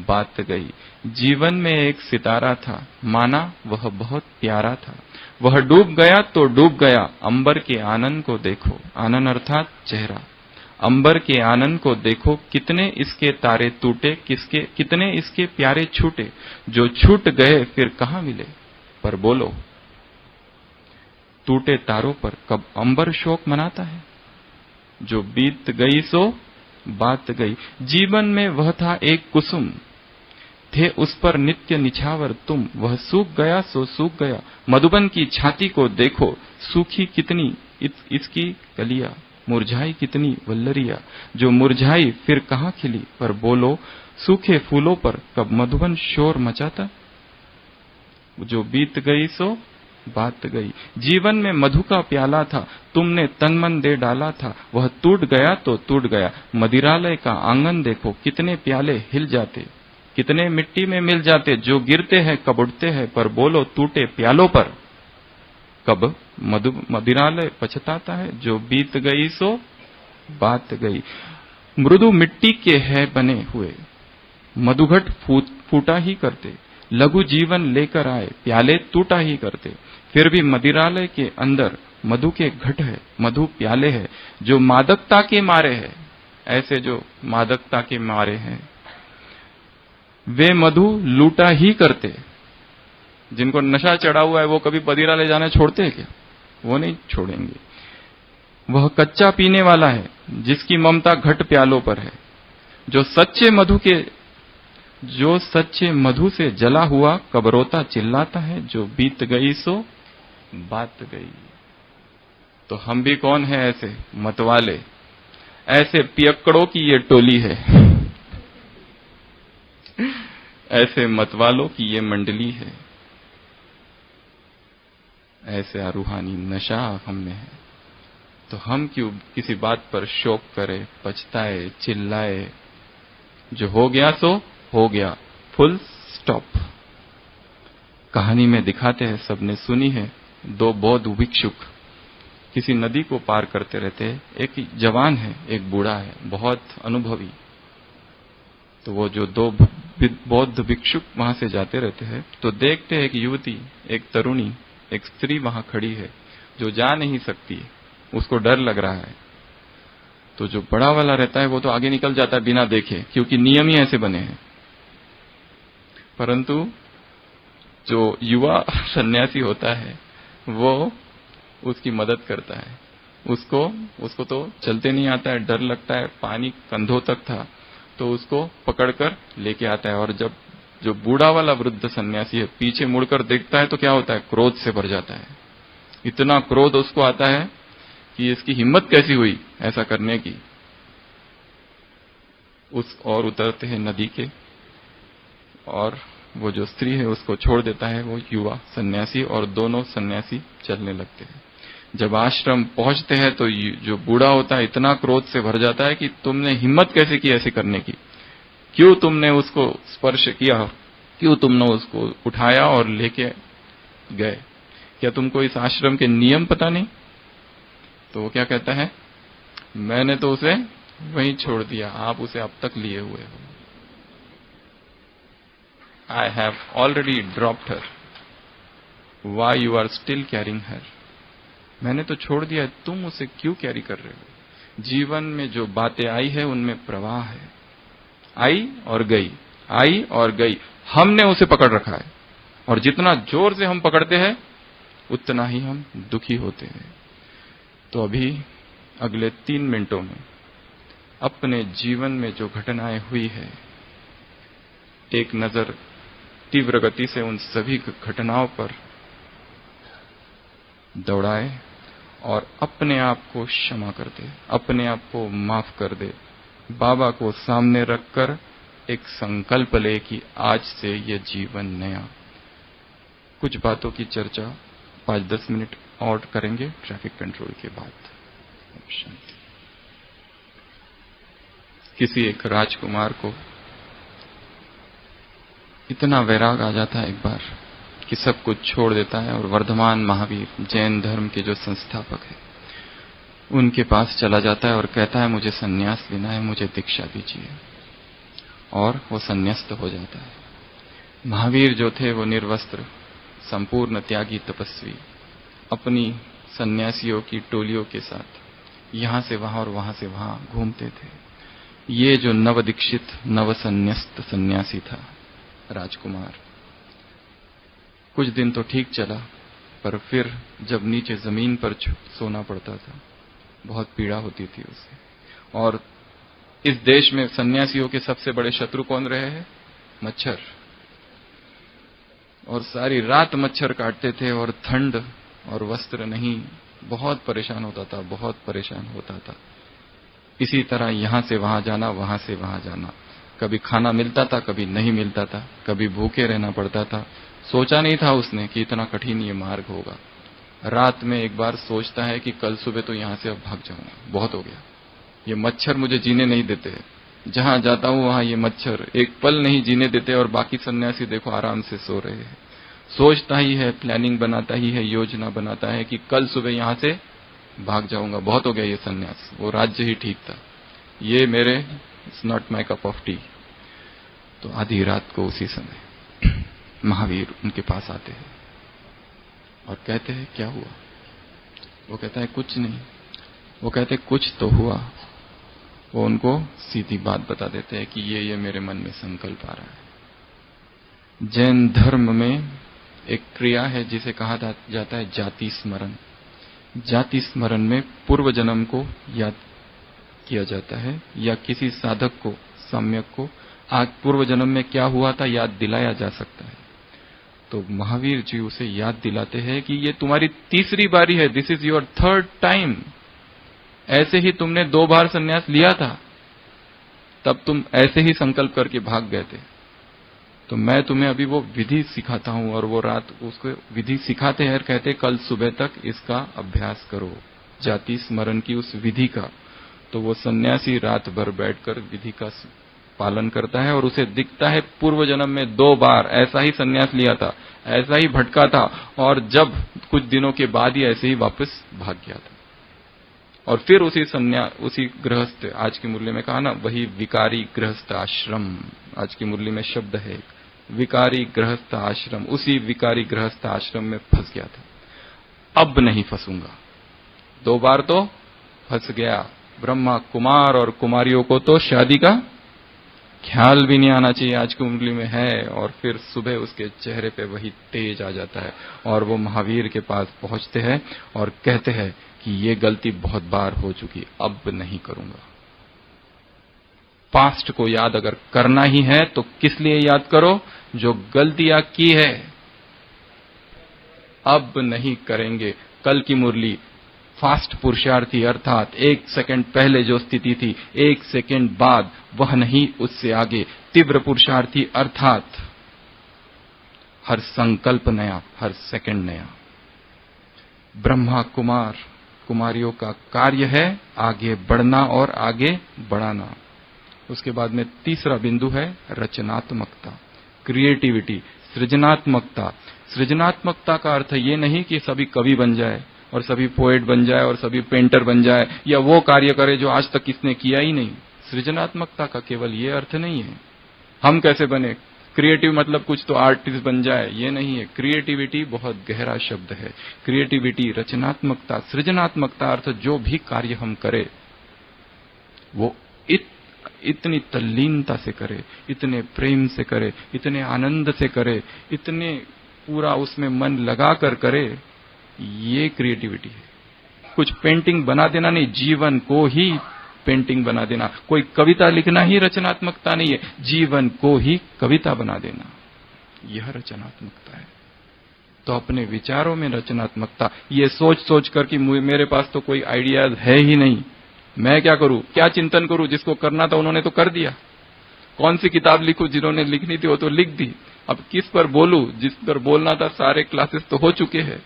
बात गई। जीवन में एक सितारा था, माना वह बहुत प्यारा था, वह डूब गया तो डूब गया। अंबर के आनंद को देखो, आनंद अर्थात चेहरा। अंबर के आनंद को देखो, कितने इसके तारे टूटे, कितने इसके प्यारे छूटे। जो छूट गए फिर कहां मिले, पर बोलो टूटे तारों पर कब अंबर शोक मनाता है। जो बीत गई सो बात गई। जीवन में वह था एक कुसुम, थे उस पर नित्य निछावर तुम। वह सूख गया सो सूख गया। मधुबन की छाती को देखो, सूखी कितनी इसकी कलियां, मुरझाई कितनी वल्लरिया। जो मुरझाई फिर कहां खिली, पर बोलो सूखे फूलों पर कब मधुबन शोर मचाता। जो बीत गई सो बात गई। जीवन में मधु का प्याला था, तुमने तन मन दे डाला था, वह टूट गया तो टूट गया। मदिरालय का आंगन देखो, कितने प्याले हिल जाते, कितने मिट्टी में मिल जाते। जो गिरते हैं कब उठते हैं, पर बोलो टूटे प्यालों पर कब मदिरालय पछताता है। जो बीत गई सो बात गई। मृदु मिट्टी के है बने हुए, मधुघट फूटा ही करते। लघु जीवन लेकर आए, प्याले टूटा ही करते। फिर भी मदिरालय के अंदर मधु के घट है, मधु प्याले है। जो मादकता के मारे है, ऐसे जो मादकता के मारे हैं वे मधु लूटा ही करते। जिनको नशा चढ़ा हुआ है वो कभी मदिरालय जाना छोड़ते हैं क्या? वो नहीं छोड़ेंगे। वह कच्चा पीने वाला है जिसकी ममता घट प्यालों पर है। जो सच्चे मधु से जला हुआ कब रोता चिल्लाता है। जो बीत गई सो बात गई। तो हम भी कौन है ऐसे मतवाले, ऐसे पियक्कड़ों की ये टोली है, ऐसे मतवालों की ये मंडली है, ऐसे रूहानी नशा हम में है। तो हम क्यों किसी बात पर शोक करें, पछताए, चिल्लाए। जो हो गया सो हो गया, फुल स्टॉप। कहानी में दिखाते हैं, सबने सुनी है, दो बौद्ध भिक्षुक किसी नदी को पार करते रहते हैं। एक जवान है, एक बूढ़ा है, बहुत अनुभवी। तो वो जो दो बौद्ध भिक्षुक वहां से जाते रहते हैं तो देखते हैं एक युवती, एक तरुणी, एक स्त्री वहां खड़ी है जो जा नहीं सकती, उसको डर लग रहा है। तो जो बड़ा वाला रहता है वो तो आगे निकल जाता है बिना देखे, क्योंकि नियम ही ऐसे बने हैं। परंतु जो युवा सन्यासी होता है वो उसकी मदद करता है। उसको तो चलते नहीं आता है, डर लगता है, पानी कंधों तक था, तो उसको पकड़कर लेके आता है। और जब जो बूढ़ा वाला वृद्ध सन्यासी है पीछे मुड़कर देखता है तो क्या होता है, क्रोध से भर जाता है। इतना क्रोध उसको आता है कि इसकी हिम्मत कैसी हुई ऐसा करने की। और उतरते हैं नदी के, और वो जो स्त्री है उसको छोड़ देता है वो युवा सन्यासी, और दोनों सन्यासी चलने लगते हैं। जब आश्रम पहुंचते हैं तो जो बूढ़ा होता है इतना क्रोध से भर जाता है कि तुमने हिम्मत कैसे की ऐसे करने की, क्यों तुमने उसको स्पर्श किया, क्यों तुमने उसको उठाया और लेके गए, क्या तुमको इस आश्रम के नियम पता नहीं? तो वो क्या कहता है, मैंने तो उसे वहीं छोड़ दिया, आप उसे अब तक लिए हुए हो। I have already dropped her, why you are still carrying her. मैंने तो छोड़ दिया, तुम उसे क्यों कैरी कर रहे हो। जीवन में जो बातें आई है उनमें प्रवाह है, आई और गई, आई और गई, हमने उसे पकड़ रखा है। और जितना जोर से हम पकड़ते हैं उतना ही हम दुखी होते हैं। तो अभी अगले 3 मिनटों में अपने जीवन में जो घटनाएं हुई है, एक नजर तीव्र गति से उन सभी घटनाओं पर दौड़ाए और अपने आप को क्षमा कर दे, अपने आप को माफ कर दे। बाबा को सामने रखकर एक संकल्प ले कि आज से ये जीवन नया। कुछ बातों की चर्चा 5-10 मिनट और करेंगे ट्रैफिक कंट्रोल के बाद। किसी एक राजकुमार को इतना वैराग आ जाता है एक बार कि सब कुछ छोड़ देता है और वर्धमान महावीर जैन धर्म के जो संस्थापक है उनके पास चला जाता है और कहता है मुझे सन्यास लेना है, मुझे दीक्षा दीजिए। और वो संन्यास्त हो जाता है। महावीर जो थे वो निर्वस्त्र, संपूर्ण त्यागी तपस्वी, अपनी सन्यासियों की टोलियों के साथ यहां से वहां और वहां से वहां घूमते थे। ये जो नवदीक्षित नवसन्यस्त सन्यासी था राजकुमार, कुछ दिन तो ठीक चला, पर फिर जब नीचे जमीन पर सोना पड़ता था बहुत पीड़ा होती थी उसे। और इस देश में सन्यासियों के सबसे बड़े शत्रु कौन रहे हैं? मच्छर। और सारी रात मच्छर काटते थे और ठंड और वस्त्र नहीं, बहुत परेशान होता था, बहुत परेशान होता था। इसी तरह यहां से वहां जाना, वहां से वहां जाना, कभी खाना मिलता था, कभी नहीं मिलता था, कभी भूखे रहना पड़ता था। सोचा नहीं था उसने कि इतना कठिन ये मार्ग होगा। रात में एक बार सोचता है कि कल सुबह तो यहां से अब भाग जाऊंगा, बहुत हो गया, ये मच्छर मुझे जीने नहीं देते। जहां जाता हूं वहां ये मच्छर एक पल नहीं जीने देते और बाकी सन्यासी देखो आराम से सो रहे हैं। सोचता ही है, प्लानिंग बनाता ही है, योजना बनाता है कि कल सुबह यहां से भाग जाऊंगा, बहुत हो गया ये सन्यास, वो राज्य ही ठीक था, ये मेरे it's not my cup of T. तो आधी रात को उसी समय महावीर उनके पास आते हैं और कहते हैं क्या हुआ? वो कहता है कुछ नहीं। वो कहते कुछ तो हुआ। वो उनको सीधी बात बता देते हैं कि ये मेरे मन में संकल्प आ रहा है। जैन धर्म में एक क्रिया है जिसे कहा जाता है जाति स्मरण। जाति स्मरण में पूर्व जन्म को याद किया जाता है या किसी साधक को, सम्यक को आज पूर्व जन्म में क्या हुआ था याद दिलाया जा सकता है। तो महावीर जी उसे याद दिलाते हैं कि ये तुम्हारी तीसरी बारी है, this is your third time. ऐसे ही तुमने 2 बार संन्यास लिया था, तब तुम ऐसे ही संकल्प करके भाग गए थे। तो मैं तुम्हें अभी वो विधि सिखाता हूं। और वो रात उसको विधि सिखाते हैं, कहते कल सुबह तक इसका अभ्यास करो, जाति स्मरण की उस विधि का। तो वो सन्यासी रात भर बैठकर विधि का पालन करता है और उसे दिखता है पूर्व जन्म में 2 बार ऐसा ही संन्यास लिया था, ऐसा ही भटका था, और जब कुछ दिनों के बाद ही ऐसे ही वापस भाग गया था। और फिर उसी गृहस्थ, आज की मुरली में कहा ना, वही विकारी गृहस्थ आश्रम, आज की मुरली में शब्द है विकारी गृहस्थ आश्रम, उसी विकारी गृहस्थ आश्रम में फंस गया था। अब नहीं फंसूंगा। 2 बार तो फंस गया। ब्रह्मा कुमार और कुमारियों को तो शादी का ख्याल भी नहीं आना चाहिए, आज की मुरली में है। और फिर सुबह उसके चेहरे पे वही तेज आ जाता है और वो महावीर के पास पहुंचते हैं और कहते हैं कि ये गलती बहुत बार हो चुकी, अब नहीं करूंगा। पास्ट को याद अगर करना ही है तो किस लिए याद करो? जो गलतियां की है अब नहीं करेंगे। कल की मुरली फास्ट पुरुषार्थी, अर्थात 1 सेकंड पहले जो स्थिति थी 1 सेकंड बाद वह नहीं, उससे आगे तीव्र पुरुषार्थी, अर्थात हर संकल्प नया, हर सेकंड नया। ब्रह्मा कुमार कुमारियों का कार्य है आगे बढ़ना और आगे बढ़ाना। उसके बाद में तीसरा बिंदु है रचनात्मकता, क्रिएटिविटी, सृजनात्मकता। सृजनात्मकता का अर्थ ये नहीं कि सभी कवि बन जाए, और सभी पोएट बन जाए और सभी पेंटर बन जाए, या वो कार्य करे जो आज तक किसने किया ही नहीं। सृजनात्मकता का केवल ये अर्थ नहीं है हम कैसे बने क्रिएटिव, मतलब कुछ तो आर्टिस्ट बन जाए, ये नहीं है। क्रिएटिविटी बहुत गहरा शब्द है। क्रिएटिविटी, रचनात्मकता, सृजनात्मकता अर्थ जो भी कार्य हम करें वो इतनी तल्लीनता से करे, इतने प्रेम से करे, इतने आनंद से करे, इतने पूरा उसमें मन लगा कर करे, ये क्रिएटिविटी है। कुछ पेंटिंग बना देना नहीं, जीवन को ही पेंटिंग बना देना। कोई कविता लिखना ही रचनात्मकता नहीं है, जीवन को ही कविता बना देना, यह रचनात्मकता है। तो अपने विचारों में रचनात्मकता, ये सोच सोच कर कि मेरे पास तो कोई आइडियाज है ही नहीं, मैं क्या करूं, क्या चिंतन करूं, जिसको करना था उन्होंने तो कर दिया। कौन सी किताब लिखूं, जिन्होंने लिखनी थी वो तो लिख दी, अब किस पर बोलूं, जिस पर बोलना था सारे क्लासेस तो हो चुके हैं।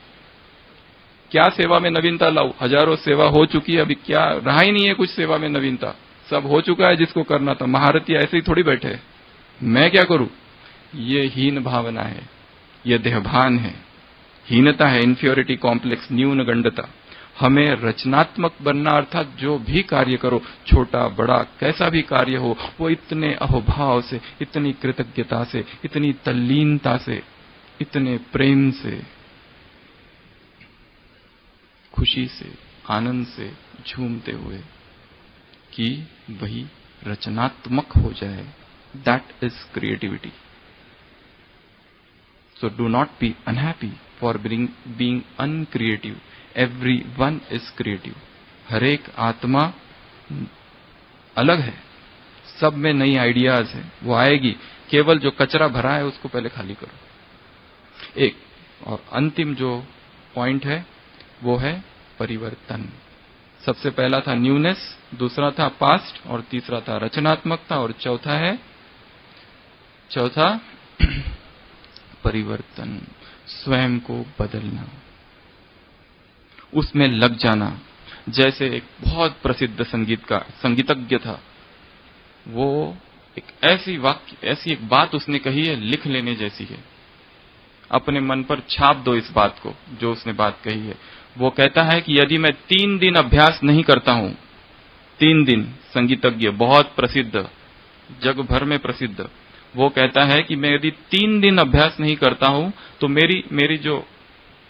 क्या सेवा में नवीनता लाऊं, हजारों सेवा हो चुकी है, अभी क्या रहा ही नहीं है कुछ सेवा में नवीनता, सब हो चुका है जिसको करना था। महारथी ऐसे ही थोड़ी बैठे हैं, मैं क्या करूं, ये हीन भावना है, ये देहभान है, हीनता है, इंफीरियोरिटी कॉम्प्लेक्स, न्यून गंडता। हमें रचनात्मक बनना, अर्थात जो भी कार्य करो, छोटा बड़ा कैसा भी कार्य हो, वो इतने अहोभाव से, इतनी कृतज्ञता से, इतनी तल्लीनता से, इतने प्रेम से, खुशी से, आनंद से झूमते हुए कि वही रचनात्मक हो जाए। That is creativity. So do not be unhappy for being uncreative. Everyone is creative। हर एक आत्मा अलग है, सब में नई आइडियाज है, वो आएगी। केवल जो कचरा भरा है उसको पहले खाली करो। एक और अंतिम जो पॉइंट है वो है परिवर्तन। सबसे पहला था न्यूनेस, दूसरा था पास्ट, और तीसरा था रचनात्मकता, और चौथा परिवर्तन, स्वयं को बदलना, उसमें लग जाना। जैसे एक बहुत प्रसिद्ध संगीतज्ञ था, वो एक ऐसी एक बात उसने कही है, लिख लेने जैसी है। अपने मन पर छाप दो इस बात को, जो उसने बात कही है। वो कहता है कि यदि मैं 3 दिन अभ्यास नहीं करता हूं, 3 दिन, संगीतज्ञ बहुत प्रसिद्ध, जग भर में प्रसिद्ध, वो कहता है कि मैं यदि 3 दिन अभ्यास नहीं करता हूं तो मेरी जो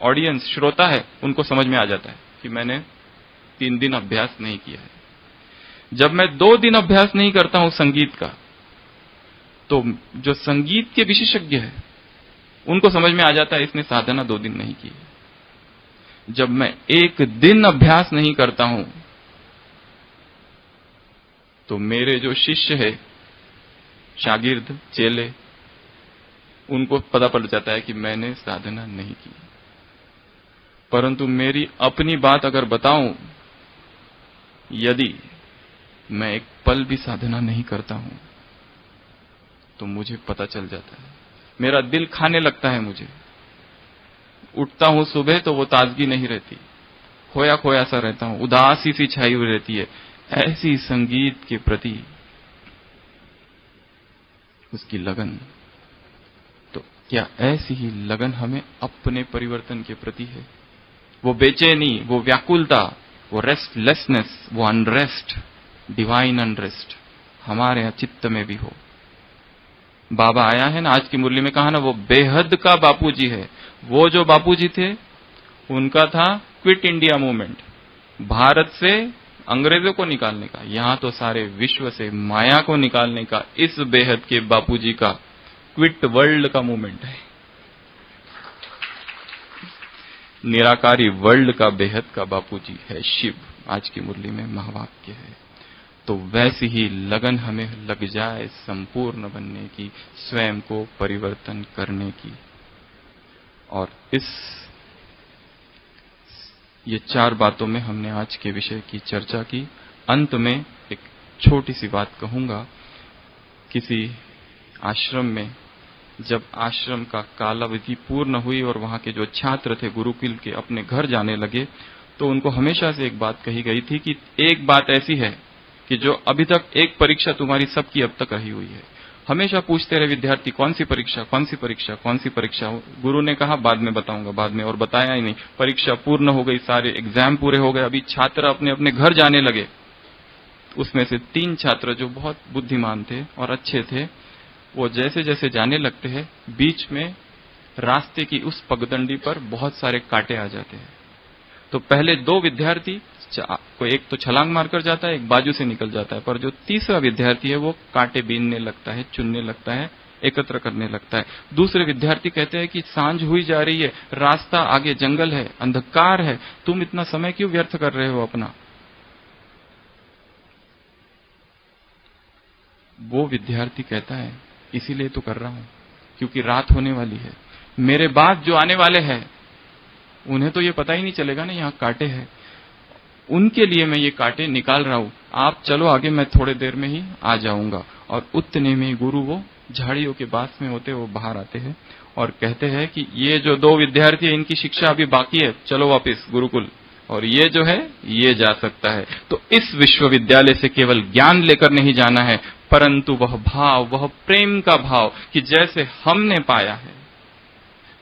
ऑडियंस, श्रोता है, उनको समझ में आ जाता है कि मैंने 3 दिन अभ्यास नहीं किया है। जब मैं 2 दिन अभ्यास नहीं करता हूं संगीत का, तो जो संगीत के विशेषज्ञ है उनको समझ में आ जाता है इसने साधना 2 दिन नहीं की है। जब मैं 1 दिन अभ्यास नहीं करता हूं तो मेरे जो शिष्य है, शागिर्द, चेले, उनको पता पड़ जाता है कि मैंने साधना नहीं की। परंतु मेरी अपनी बात अगर बताऊं, यदि मैं एक पल भी साधना नहीं करता हूं तो मुझे पता चल जाता है, मेरा दिल खाने लगता है। मुझे उठता हूं सुबह तो वो ताजगी नहीं रहती, खोया खोया सा रहता हूं, उदासी सी छाई हुई रहती है। ऐसी संगीत के प्रति उसकी लगन, तो क्या ऐसी ही लगन हमें अपने परिवर्तन के प्रति है? वो बेचैनी, वो व्याकुलता, वो रेस्टलेसनेस, वो अनरेस्ट, डिवाइन अनरेस्ट हमारे यहां चित्त में भी हो। बाबा आया है ना, आज की मुरली में कहा ना, वो बेहद का बापूजी है। वो जो बापूजी थे उनका था क्विट इंडिया मूवमेंट, भारत से अंग्रेजों को निकालने का, यहां तो सारे विश्व से माया को निकालने का। इस बेहद के बापूजी का क्विट वर्ल्ड का मूवमेंट है, निराकारी वर्ल्ड का बेहद का बापूजी है शिव। आज की मुरली में महावाक्य है। तो वैसी ही लगन हमें लग जाए संपूर्ण बनने की, स्वयं को परिवर्तन करने की। और ये 4 बातों में हमने आज के विषय की चर्चा की। अंत में एक छोटी सी बात कहूंगा। किसी आश्रम में जब आश्रम का कालावधि पूर्ण हुई और वहां के जो छात्र थे गुरुकुल के अपने घर जाने लगे, तो उनको हमेशा से एक बात कही गई थी कि एक बात ऐसी है कि जो अभी तक एक परीक्षा तुम्हारी सबकी अब तक रही हुई है। हमेशा पूछते रहे विद्यार्थी, कौन सी परीक्षा, कौन सी परीक्षा, कौन सी परीक्षा। गुरु ने कहा बाद में बताऊंगा, बाद में, और बताया ही नहीं। परीक्षा पूर्ण हो गई, सारे एग्जाम पूरे हो गए, अभी छात्र अपने अपने घर जाने लगे। उसमें से 3 छात्र जो बहुत बुद्धिमान थे और अच्छे थे, वो जैसे जैसे जाने लगते हैं, बीच में रास्ते की उस पगडंडी पर बहुत सारे कांटे आ जाते हैं। तो पहले 2 विद्यार्थी, कोई एक तो छलांग मारकर जाता है, एक बाजू से निकल जाता है, पर जो तीसरा विद्यार्थी है वो कांटे बीनने लगता है, चुनने लगता है, एकत्र करने लगता है। दूसरे विद्यार्थी कहते हैं कि सांझ हुई जा रही है, रास्ता आगे जंगल है, अंधकार है, तुम इतना समय क्यों व्यर्थ कर रहे हो अपना। वो विद्यार्थी कहता है, इसीलिए तो कर रहा हूं, क्योंकि रात होने वाली है। मेरे बाद जो आने वाले हैं उन्हें तो ये पता ही नहीं चलेगा ना यहाँ कांटे हैं, उनके लिए मैं ये कांटे निकाल रहा हूं। आप चलो आगे, मैं थोड़े देर में ही आ जाऊंगा। और उतने में गुरु वो झाड़ियों के पास में होते, वो बाहर आते हैं और कहते हैं कि ये जो 2 विद्यार्थी है, इनकी शिक्षा अभी बाकी है, चलो वापस गुरुकुल, और ये जो है ये जा सकता है। तो इस विश्वविद्यालय से केवल ज्ञान लेकर नहीं जाना है, परंतु वह भाव, वह प्रेम का भाव कि जैसे हमने पाया है,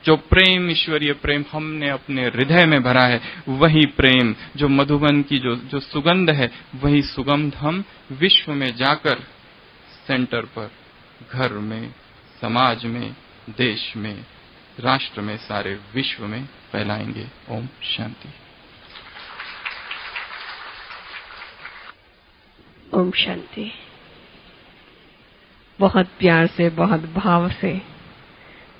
जो प्रेम, ईश्वरीय प्रेम हमने अपने हृदय में भरा है, वही प्रेम, जो मधुबन की जो सुगंध है, वही सुगंध हम विश्व में जाकर सेंटर पर, घर में, समाज में, देश में, राष्ट्र में, सारे विश्व में फैलाएंगे। ओम शांति। ओम शांति। बहुत प्यार से, बहुत भाव से,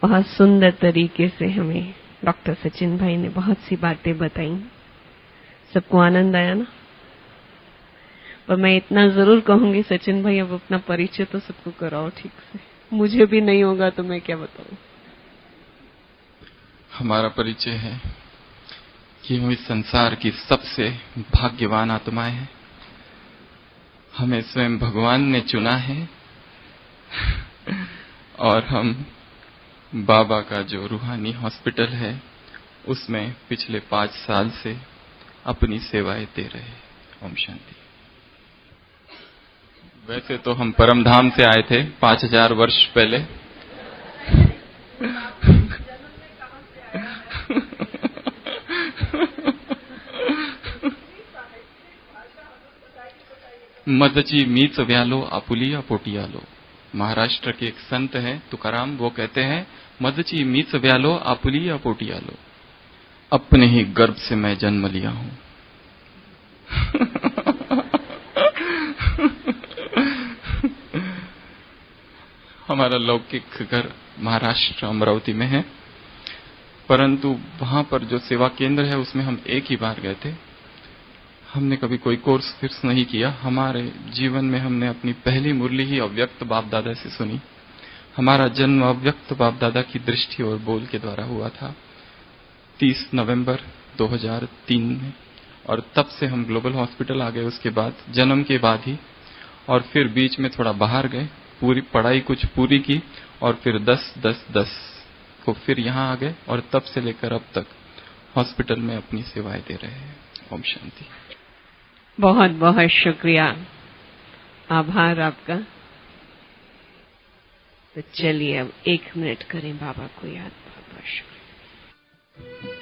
बहुत सुंदर तरीके से हमें डॉक्टर सचिन भाई ने बहुत सी बातें बताई। सबको आनंद आया ना? पर मैं इतना जरूर कहूंगी सचिन भाई, अब अपना परिचय तो सबको कराओ ठीक से, मुझे भी नहीं होगा तो मैं क्या बताऊं। हमारा परिचय है कि हम इस संसार की सबसे भाग्यवान आत्माएं हैं। हमें स्वयं भगवान ने चुना है और हम बाबा का जो रूहानी हॉस्पिटल है उसमें पिछले 5 साल से अपनी सेवाएं दे रहे हैं। ओम शांति। वैसे तो हम परमधाम से आए थे 5000 वर्ष पहले। मदची मीच व्यालो आपुलिया पोटियालो। महाराष्ट्र के एक संत हैं तुकाराम, वो कहते हैं, मदची मीच व्यालो आपुलिया पोटियालो, अपने ही गर्भ से मैं जन्म लिया हूं। हमारा लौकिक घर महाराष्ट्र अमरावती में है, परंतु वहां पर जो सेवा केंद्र है उसमें हम एक ही बार गए थे। हमने कभी कोई कोर्स फिक्स नहीं किया। हमारे जीवन में हमने अपनी पहली मुरली ही अव्यक्त बाप दादा से सुनी। हमारा जन्म अव्यक्त बाप दादा की दृष्टि और बोल के द्वारा हुआ था 30 नवंबर 2003 में, और तब से हम ग्लोबल हॉस्पिटल आ गए उसके बाद, जन्म के बाद ही। और फिर बीच में थोड़ा बाहर गए, पूरी पढ़ाई कुछ पूरी की, और फिर 10-10-10 को फिर यहाँ आ गए, और तब से लेकर अब तक हॉस्पिटल में अपनी सेवाएं दे रहे हैं। ओम शांति। बहुत बहुत शुक्रिया, आभार आपका। तो चलिए अब 1 मिनट करें बाबा को याद। बहुत बहुत शुक्रिया।